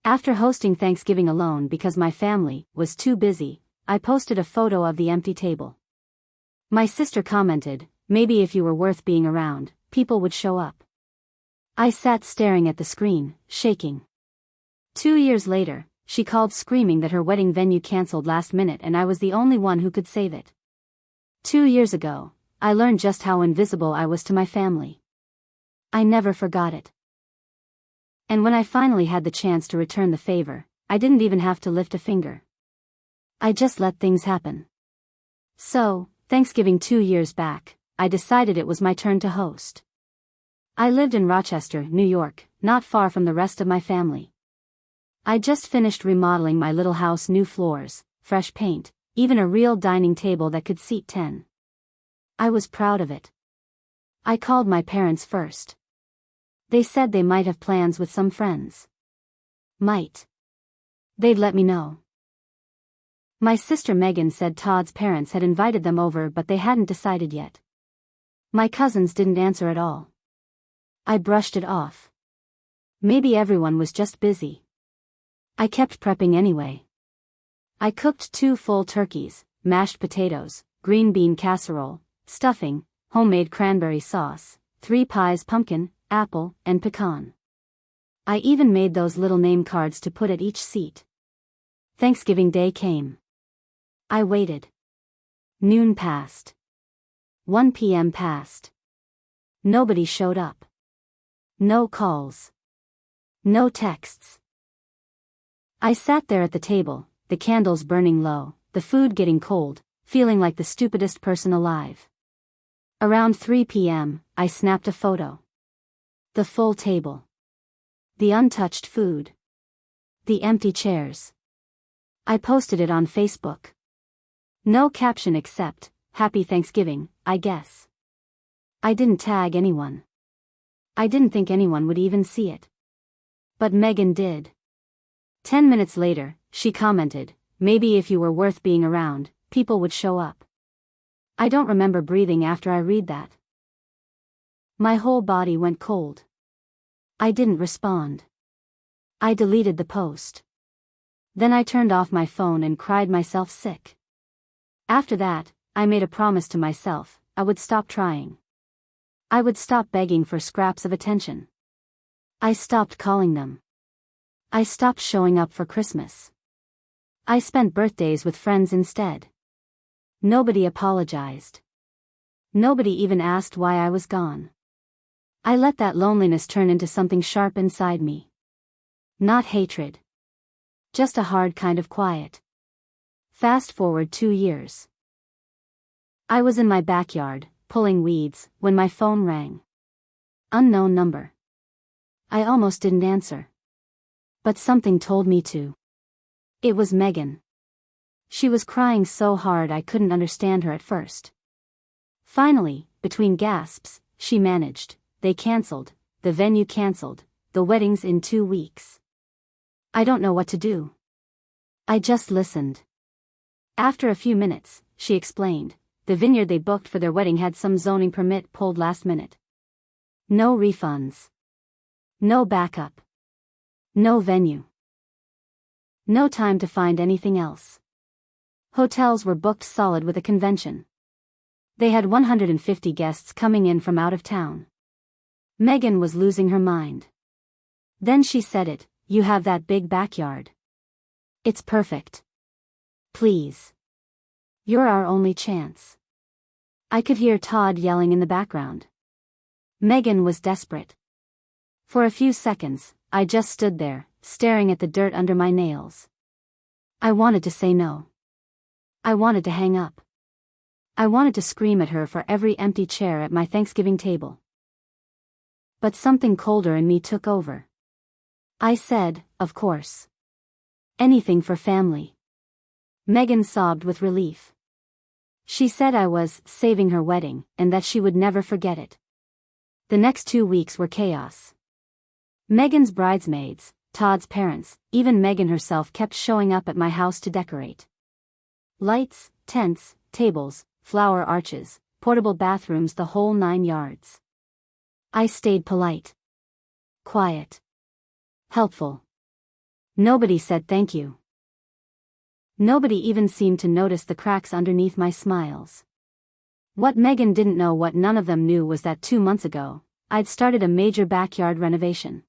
After hosting Thanksgiving alone because my family was too busy, I posted a photo of the empty table. My sister commented, "Maybe if you were worth being around, people would show up." I sat staring at the screen, shaking. 2 years later, she called screaming that her wedding venue canceled last minute and I was the only one who could save it. 2 years ago, I learned just how invisible I was to my family. I never forgot it. And when I finally had the chance to return the favor, I didn't even have to lift a finger. I just let things happen. So, Thanksgiving 2 years back, I decided it was my turn to host. I lived in Rochester, New York, not far from the rest of my family. I just finished remodeling my little house, new floors, fresh paint, even a real dining table that could seat 10. I was proud of it. I called my parents first. They said they might have plans with some friends. They'd let me know. My sister Megan said Todd's parents had invited them over but they hadn't decided yet. My cousins didn't answer at all. I brushed it off. Maybe everyone was just busy. I kept prepping anyway. I cooked 2 full turkeys, mashed potatoes, green bean casserole, stuffing, homemade cranberry sauce, 3 pies, pumpkin, apple, and pecan. I even made those little name cards to put at each seat. Thanksgiving Day came. I waited. Noon passed. 1 p.m. passed. Nobody showed up. No calls. No texts. I sat there at the table, the candles burning low, the food getting cold, feeling like the stupidest person alive. Around 3 p.m., I snapped a photo. The full table. The untouched food. The empty chairs. I posted it on Facebook. No caption except, "Happy Thanksgiving, I guess." I didn't tag anyone. I didn't think anyone would even see it. But Megan did. 10 minutes later, she commented, "Maybe if you were worth being around, people would show up." I don't remember breathing after I read that. My whole body went cold. I didn't respond. I deleted the post. Then I turned off my phone and cried myself sick. After that, I made a promise to myself, I would stop trying. I would stop begging for scraps of attention. I stopped calling them. I stopped showing up for Christmas. I spent birthdays with friends instead. Nobody apologized. Nobody even asked why I was gone. I let that loneliness turn into something sharp inside me. Not hatred. Just a hard kind of quiet. Fast forward 2 years. I was in my backyard, pulling weeds, when my phone rang. Unknown number. I almost didn't answer. But something told me to. It was Megan. She was crying so hard I couldn't understand her at first. Finally, between gasps, she managed. "They canceled, the venue canceled, the wedding's in 2 weeks. I don't know what to do." I just listened. After a few minutes, she explained, the vineyard they booked for their wedding had some zoning permit pulled last minute. No refunds. No backup. No venue. No time to find anything else. Hotels were booked solid with a convention. They had 150 guests coming in from out of town. Megan was losing her mind. Then she said it, "You have that big backyard. It's perfect. Please. You're our only chance." I could hear Todd yelling in the background. Megan was desperate. For a few seconds, I just stood there, staring at the dirt under my nails. I wanted to say no. I wanted to hang up. I wanted to scream at her for every empty chair at my Thanksgiving table. But something colder in me took over. I said, "Of course. Anything for family." Megan sobbed with relief. She said I was saving her wedding, and that she would never forget it. The next 2 weeks were chaos. Megan's bridesmaids, Todd's parents, even Megan herself kept showing up at my house to decorate. Lights, tents, tables, flower arches, portable bathrooms, the whole 9 yards. I stayed polite. Quiet. Helpful. Nobody said thank you. Nobody even seemed to notice the cracks underneath my smiles. What Megan didn't know, what none of them knew, was that 2 months ago, I'd started a major backyard renovation.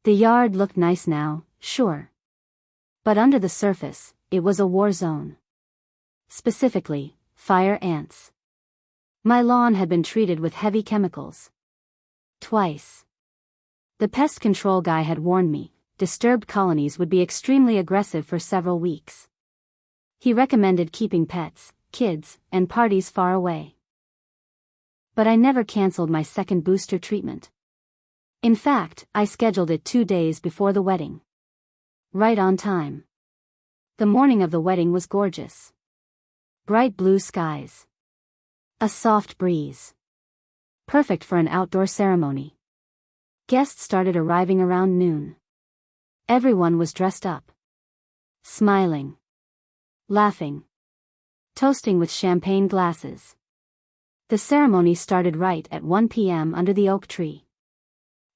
The yard looked nice now, sure. But under the surface, it was a war zone. Specifically, fire ants. My lawn had been treated with heavy chemicals. Twice. The pest control guy had warned me, disturbed colonies would be extremely aggressive for several weeks. He recommended keeping pets, kids, and parties far away. But I never canceled my second booster treatment. In fact, I scheduled it 2 days before the wedding. Right on time. The morning of the wedding was gorgeous. Bright blue skies. A soft breeze. Perfect for an outdoor ceremony. Guests started arriving around noon. Everyone was dressed up. Smiling. Laughing. Toasting with champagne glasses. The ceremony started right at 1 p.m. under the oak tree.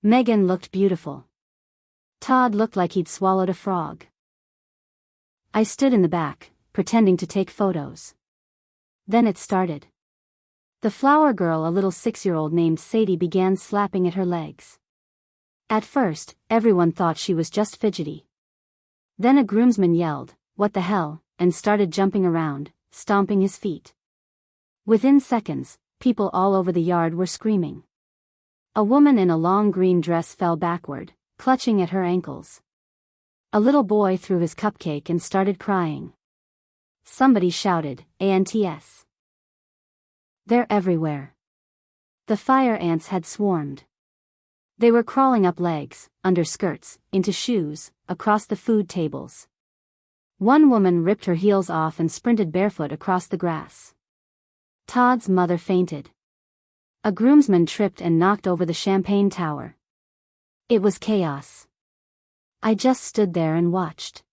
Megan looked beautiful. Todd looked like he'd swallowed a frog. I stood in the back, pretending to take photos. Then it started. The flower girl, a little 6-year-old named Sadie, began slapping at her legs. At first, everyone thought she was just fidgety. Then a groomsman yelled, "What the hell?" and started jumping around, stomping his feet. Within seconds, people all over the yard were screaming. A woman in a long green dress fell backward, clutching at her ankles. A little boy threw his cupcake and started crying. Somebody shouted, "Ants!" They're everywhere. The fire ants had swarmed. They were crawling up legs, under skirts, into shoes, across the food tables. One woman ripped her heels off and sprinted barefoot across the grass. Todd's mother fainted. A groomsman tripped and knocked over the champagne tower. It was chaos. I just stood there and watched.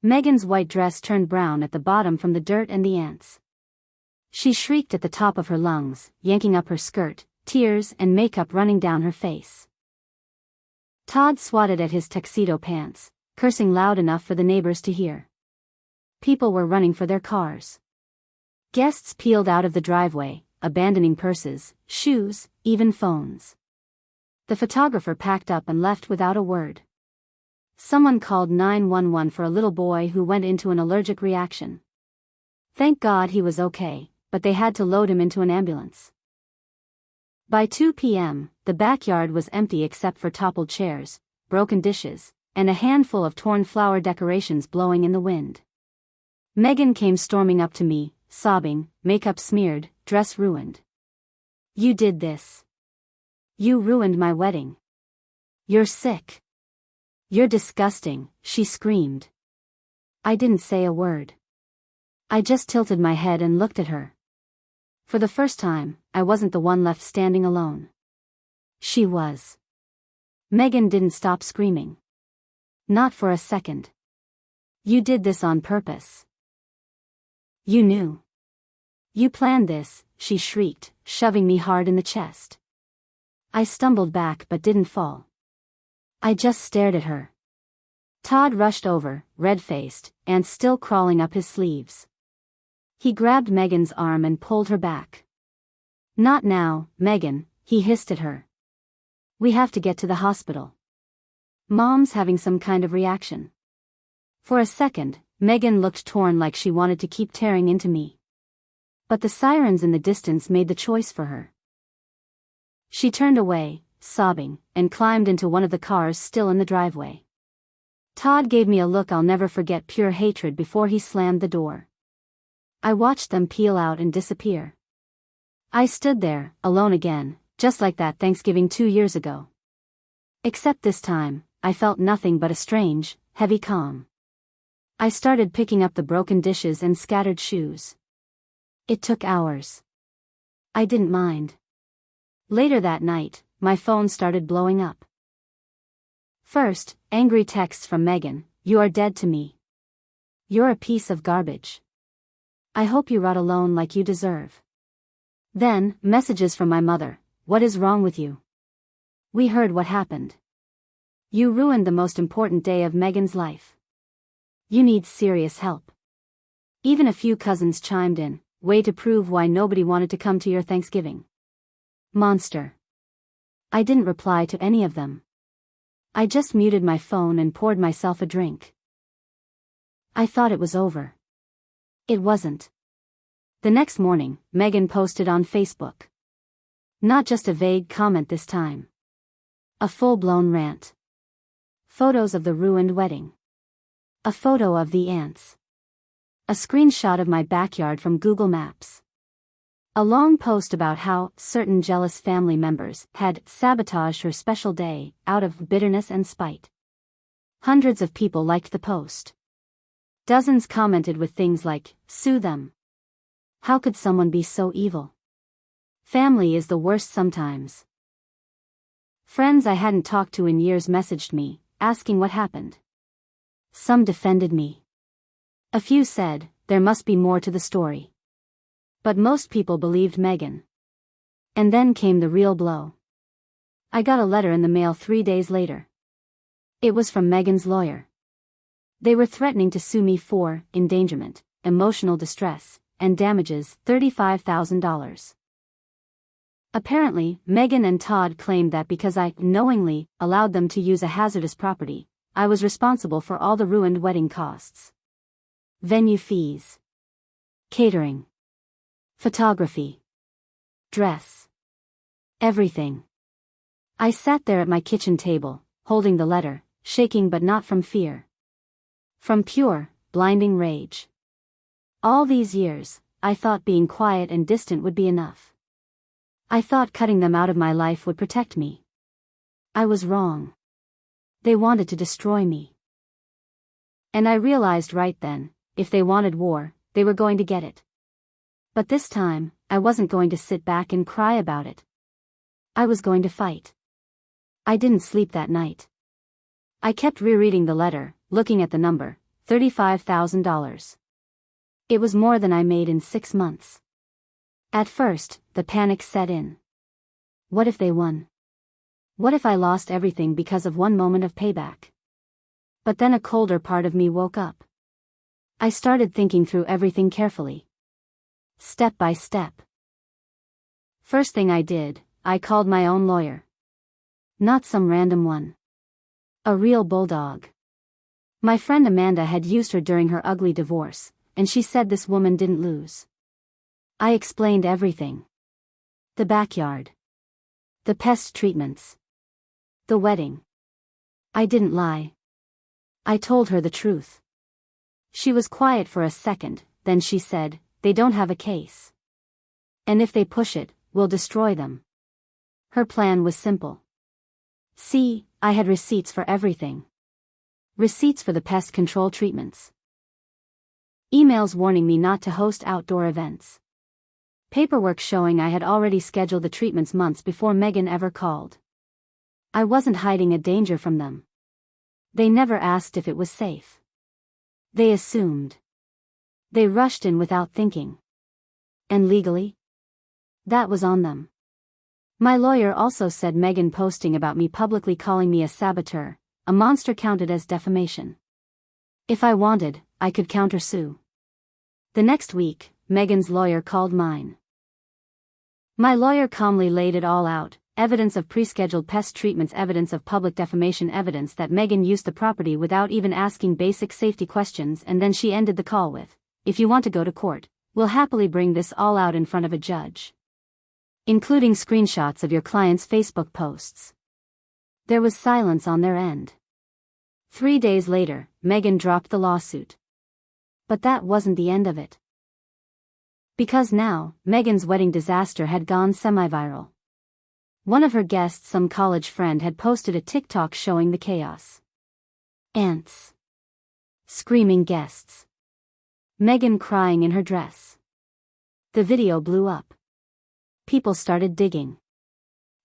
Megan's white dress turned brown at the bottom from the dirt and the ants. She shrieked at the top of her lungs, yanking up her skirt, tears and makeup running down her face. Todd swatted at his tuxedo pants, cursing loud enough for the neighbors to hear. People were running for their cars. Guests peeled out of the driveway, abandoning purses, shoes, even phones. The photographer packed up and left without a word. Someone called 911 for a little boy who went into an allergic reaction. Thank God he was okay, but they had to load him into an ambulance. By 2 p.m., the backyard was empty except for toppled chairs, broken dishes, and a handful of torn flower decorations blowing in the wind. Megan came storming up to me, sobbing, makeup smeared, dress ruined. "You did this. You ruined my wedding. You're sick. You're disgusting," she screamed. I didn't say a word. I just tilted my head and looked at her. For the first time, I wasn't the one left standing alone. She was. Megan didn't stop screaming. Not for a second. "You did this on purpose. You knew. You planned this," she shrieked, shoving me hard in the chest. I stumbled back but didn't fall. I just stared at her. Todd rushed over, red-faced, and still crawling up his sleeves. He grabbed Megan's arm and pulled her back. "Not now, Megan," he hissed at her. "We have to get to the hospital. Mom's having some kind of reaction." For a second, Megan looked torn, like she wanted to keep tearing into me. But the sirens in the distance made the choice for her. She turned away, sobbing, and climbed into one of the cars still in the driveway. Todd gave me a look I'll never forget, pure hatred, before he slammed the door. I watched them peel out and disappear. I stood there, alone again, just like that Thanksgiving 2 years ago. Except this time, I felt nothing but a strange, heavy calm. I started picking up the broken dishes and scattered shoes. It took hours. I didn't mind. Later that night, my phone started blowing up. First, angry texts from Megan, "You are dead to me. You're a piece of garbage. I hope you rot alone like you deserve." Then, messages from my mother, "What is wrong with you? We heard what happened. You ruined the most important day of Megan's life. You need serious help. Even a few cousins chimed in, way to prove why nobody wanted to come to your Thanksgiving. Monster. I didn't reply to any of them. I just muted my phone and poured myself a drink. I thought it was over. It wasn't. The next morning, Megan posted on Facebook. Not just a vague comment this time. A full-blown rant. Photos of the ruined wedding. A photo of the ants. A screenshot of my backyard from Google Maps. A long post about how certain jealous family members had sabotaged her special day out of bitterness and spite. Hundreds of people liked the post. Dozens commented with things like, "Sue them. How could someone be so evil? Family is the worst sometimes." Friends I hadn't talked to in years messaged me, asking what happened. Some defended me. A few said, there must be more to the story. But most people believed Megan. And then came the real blow. I got a letter in the mail 3 days later. It was from Megan's lawyer. They were threatening to sue me for endangerment, emotional distress, and damages $35,000. Apparently, Megan and Todd claimed that because I knowingly allowed them to use a hazardous property, I was responsible for all the ruined wedding costs. Venue fees. Catering. Photography. Dress. Everything. I sat there at my kitchen table, holding the letter, shaking but not from fear. From pure, blinding rage. All these years, I thought being quiet and distant would be enough. I thought cutting them out of my life would protect me. I was wrong. They wanted to destroy me. And I realized right then, if they wanted war, they were going to get it. But this time, I wasn't going to sit back and cry about it. I was going to fight. I didn't sleep that night. I kept rereading the letter, looking at the number, $35,000. It was more than I made in 6 months. At first, the panic set in. What if they won? What if I lost everything because of one moment of payback? But then a colder part of me woke up. I started thinking through everything carefully. Step by step. First thing I did, I called my own lawyer. Not some random one. A real bulldog. My friend Amanda had used her during her ugly divorce, and she said this woman didn't lose. I explained everything. The backyard. The pest treatments. The wedding. I didn't lie. I told her the truth. She was quiet for a second, then she said, they don't have a case. And if they push it, we'll destroy them. Her plan was simple. See, I had receipts for everything. Receipts for the pest control treatments. Emails warning me not to host outdoor events. Paperwork showing I had already scheduled the treatments months before Megan ever called. I wasn't hiding a danger from them. They never asked if it was safe. They assumed. They rushed in without thinking. And legally? That was on them. My lawyer also said Megan posting about me publicly calling me a saboteur, a monster counted as defamation. If I wanted, I could countersue. The next week, Megan's lawyer called mine. My lawyer calmly laid it all out, evidence of pre-scheduled pest treatments, evidence of public defamation, evidence that Megan used the property without even asking basic safety questions, and then she ended the call with, if you want to go to court, we'll happily bring this all out in front of a judge. Including screenshots of your client's Facebook posts. There was silence on their end. 3 days later, Megan dropped the lawsuit. But that wasn't the end of it. Because now, Megan's wedding disaster had gone semi-viral. One of her guests, some college friend, had posted a TikTok showing the chaos. Ants. Screaming guests. Megan crying in her dress. The video blew up. People started digging.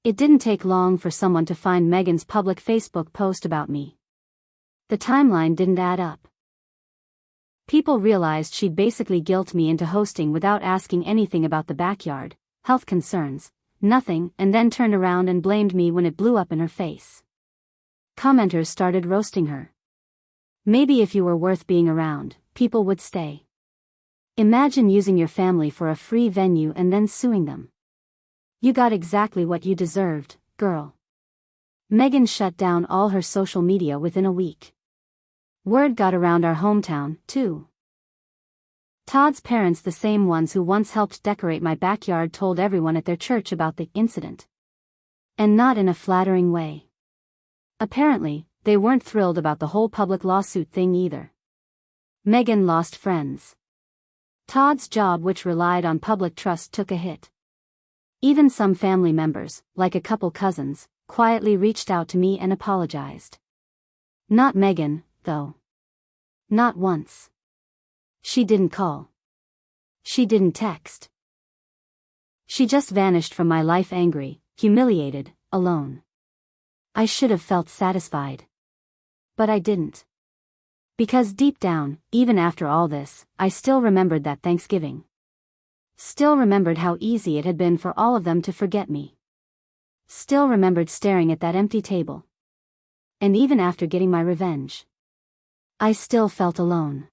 It didn't take long for someone to find Megan's public Facebook post about me. The timeline didn't add up. People realized she'd basically guilt me into hosting without asking anything about the backyard, health concerns, nothing, and then turned around and blamed me when it blew up in her face. Commenters started roasting her. Maybe if you were worth being around, people would stay. Imagine using your family for a free venue and then suing them. You got exactly what you deserved, girl. Meghan shut down all her social media within a week. Word got around our hometown, too. Todd's parents, the same ones who once helped decorate my backyard, told everyone at their church about the incident. And not in a flattering way. Apparently, they weren't thrilled about the whole public lawsuit thing either. Meghan lost friends. Todd's job, which relied on public trust, took a hit. Even some family members, like a couple cousins, quietly reached out to me and apologized. Not Meghan, though. Not once. She didn't call. She didn't text. She just vanished from my life, angry, humiliated, alone. I should have felt satisfied. But I didn't. Because deep down, even after all this, I still remembered that Thanksgiving. Still remembered how easy it had been for all of them to forget me. Still remembered staring at that empty table. And even after getting my revenge, I still felt alone.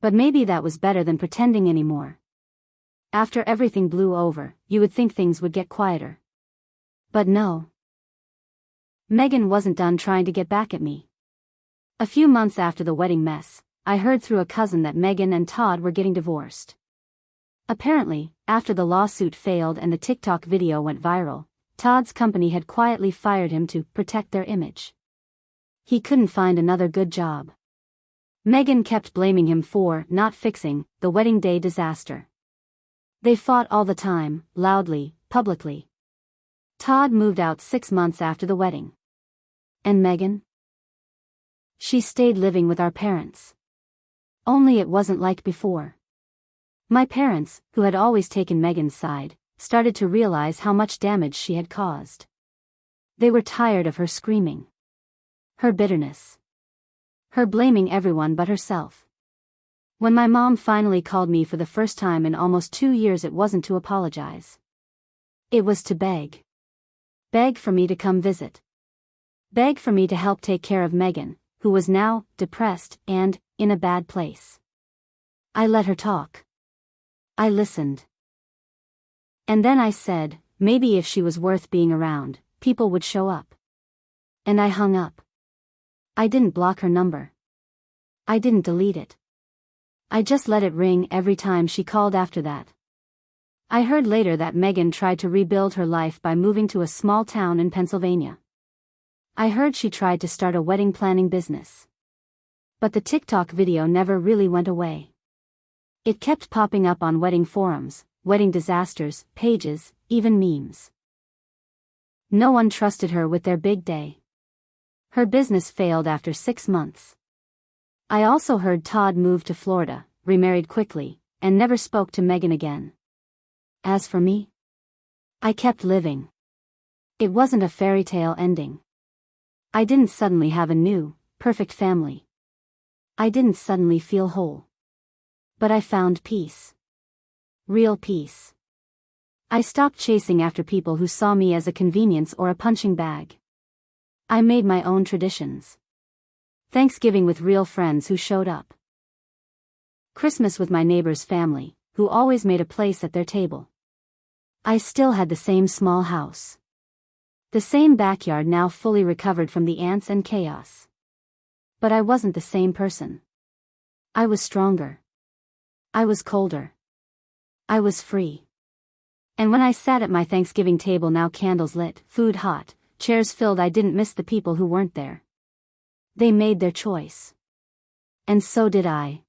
But maybe that was better than pretending anymore. After everything blew over, you would think things would get quieter. But no. Meghan wasn't done trying to get back at me. A few months after the wedding mess, I heard through a cousin that Meghan and Todd were getting divorced. Apparently, after the lawsuit failed and the TikTok video went viral, Todd's company had quietly fired him to protect their image. He couldn't find another good job. Meghan kept blaming him for not fixing the wedding day disaster. They fought all the time, loudly, publicly. Todd moved out 6 months after the wedding. And Meghan? She stayed living with our parents. Only it wasn't like before. My parents, who had always taken Meghan's side, started to realize how much damage she had caused. They were tired of her screaming. Her bitterness. Her blaming everyone but herself. When my mom finally called me for the first time in almost 2 years, it wasn't to apologize. It was to beg. Beg for me to come visit. Beg for me to help take care of Meghan, who was now depressed and in a bad place. I let her talk. I listened. And then I said, maybe if she was worth being around, people would show up. And I hung up. I didn't block her number. I didn't delete it. I just let it ring every time she called after that. I heard later that Meghan tried to rebuild her life by moving to a small town in Pennsylvania. I heard she tried to start a wedding planning business. But the TikTok video never really went away. It kept popping up on wedding forums, wedding disasters, pages, even memes. No one trusted her with their big day. Her business failed after 6 months. I also heard Todd moved to Florida, remarried quickly, and never spoke to Meghan again. As for me, I kept living. It wasn't a fairy tale ending. I didn't suddenly have a new, perfect family. I didn't suddenly feel whole. But I found peace. Real peace. I stopped chasing after people who saw me as a convenience or a punching bag. I made my own traditions. Thanksgiving with real friends who showed up. Christmas with my neighbor's family, who always made a place at their table. I still had the same small house. The same backyard, now fully recovered from the ants and chaos. But I wasn't the same person. I was stronger. I was colder. I was free. And when I sat at my Thanksgiving table, now candles lit, food hot, chairs filled, I didn't miss the people who weren't there. They made their choice. And so did I.